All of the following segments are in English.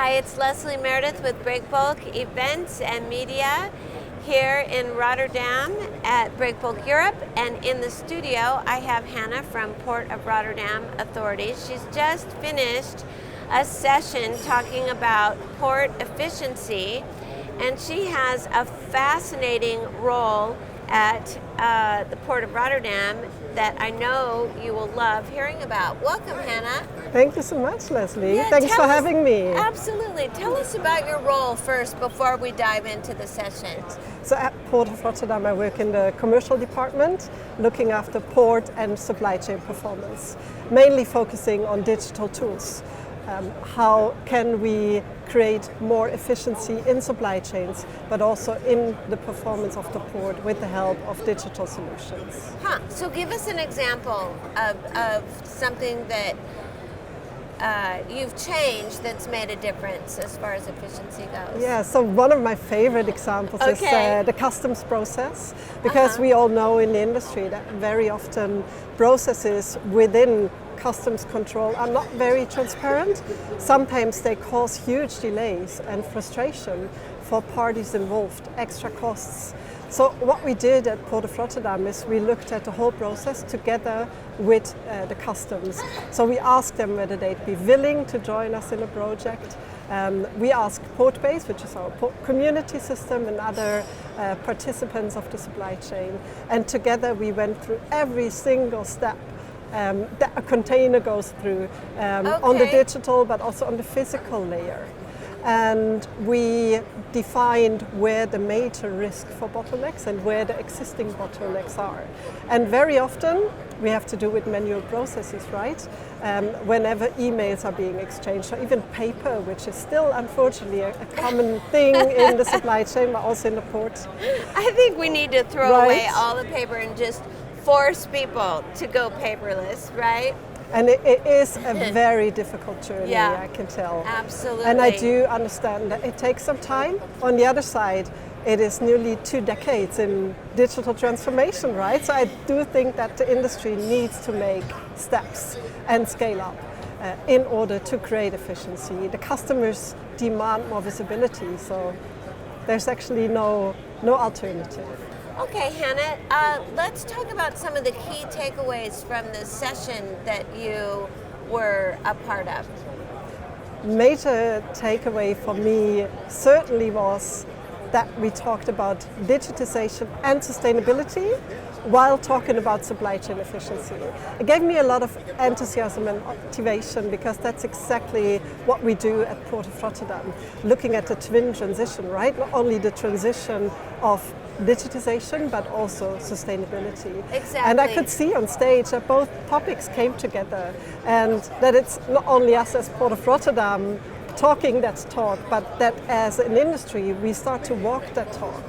Hi, it's Leslie Meredith with Breakbulk Events and Media here in Rotterdam at Breakbulk Europe, and in the studio I have Hanna from Port of Rotterdam Authority. She's just finished a session talking about port efficiency, and she has a fascinating role at the Port of Rotterdam that I know you will love hearing about. Welcome, Hanna. Thank you so much, Leslie. Yeah, Thanks for having me. Absolutely. Tell us about your role first before we dive into the session. So at Port of Rotterdam, I work in the commercial department, looking after port and supply chain performance, mainly focusing on digital tools. How can we create more efficiency in supply chains, but also in the performance of the port with the help of digital solutions. So give us an example of something that you've changed that's made a difference as far as efficiency goes. Yeah, so one of my favorite examples is the customs process, because we all know in the industry that very often processes within customs control are not very transparent. Sometimes they cause huge delays and frustration for parties involved, extra costs. So what we did at Port of Rotterdam is we looked at the whole process together with the customs. So we asked them whether they'd be willing to join us in a project. We asked Portbase, which is our community system, and other participants of the supply chain. And together we went through every single step that a container goes through on the digital but also on the physical layer. And we defined where the major risk for bottlenecks and where the existing bottlenecks are. And very often we have to do with manual processes, right? Whenever emails are being exchanged, or even paper, which is still unfortunately a common thing in the supply chain, but also in the port. I think we need to throw away all the paper and just force people to go paperless, right? And it is a very difficult journey, I can tell. Absolutely. And I do understand that it takes some time. On the other side, it is nearly 2 decades in digital transformation, right? So I do think that the industry needs to make steps and scale up in order to create efficiency. The customers demand more visibility, so there's actually no alternative. Okay, Hanna, let's talk about some of the key takeaways from the session that you were a part of. Major takeaway for me certainly was that we talked about digitization and sustainability while talking about supply chain efficiency. It gave me a lot of enthusiasm and motivation, because that's exactly what we do at Port of Rotterdam, looking at the twin transition, right? Not only the transition of digitization, but also sustainability. Exactly. And I could see on stage that both topics came together, and that it's not only us as Port of Rotterdam talking that talk, but that as an industry we start to walk that talk.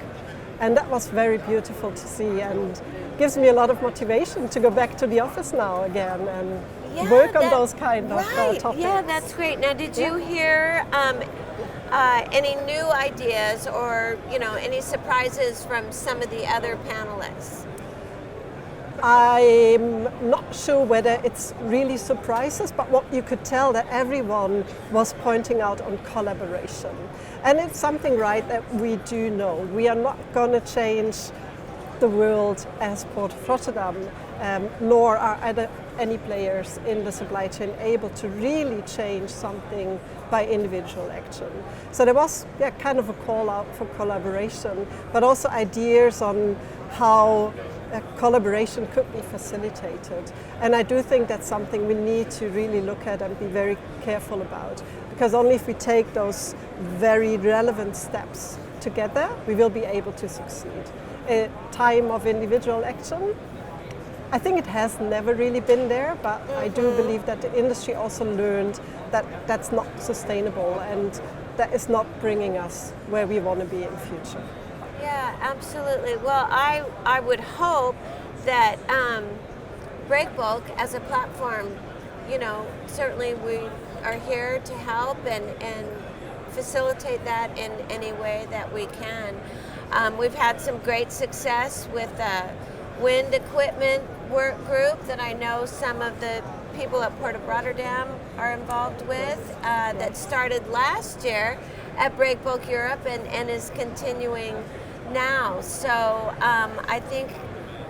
And that was very beautiful to see, and gives me a lot of motivation to go back to the office now again and work on those kind of topics. Yeah, that's great. Now, did you hear any new ideas or any surprises from some of the other panelists? I'm not sure whether it's really surprises, but what you could tell that everyone was pointing out on collaboration. And it's something, right, that we do know. We are not going to change the world as Port of Rotterdam, nor are any players in the supply chain able to really change something by individual action. So there was kind of a call out for collaboration, but also ideas on how collaboration could be facilitated. And I do think that's something we need to really look at and be very careful about, because only if we take those very relevant steps together, we will be able to succeed. A time of individual action, I think it has never really been there, but I do believe that the industry also learned that that's not sustainable, and that is not bringing us where we want to be in the future. Yeah, absolutely. Well, I would hope that Breakbulk as a platform, certainly we are here to help and facilitate that in any way that we can. We've had some great success with wind equipment work group that I know some of the people at Port of Rotterdam are involved with, that started last year at Breakbulk Europe and is continuing now. So I think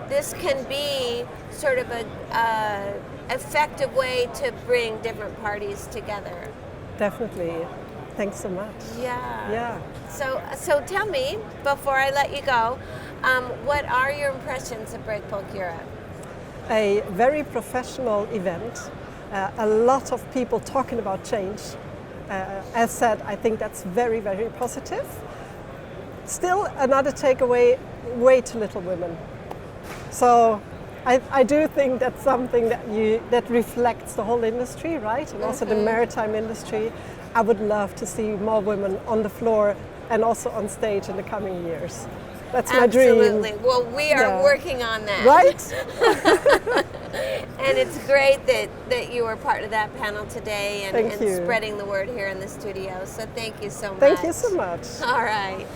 this can be sort of a effective way to bring different parties together. Definitely. Thanks so much. Yeah. Yeah. So tell me, before I let you go, what are your impressions of Breakbulk Europe? A very professional event, a lot of people talking about change. As said, I think that's very, very positive. Still, another takeaway, way too little women. So I do think that's something that reflects the whole industry, right? And also the maritime industry. I would love to see more women on the floor and also on stage in the coming years. That's my dream. Absolutely. Well, we are working on that. Right? And it's great that you were part of that panel today and Thank you. spreading the word here in the studio. So thank you so much. Thank you so much. All right.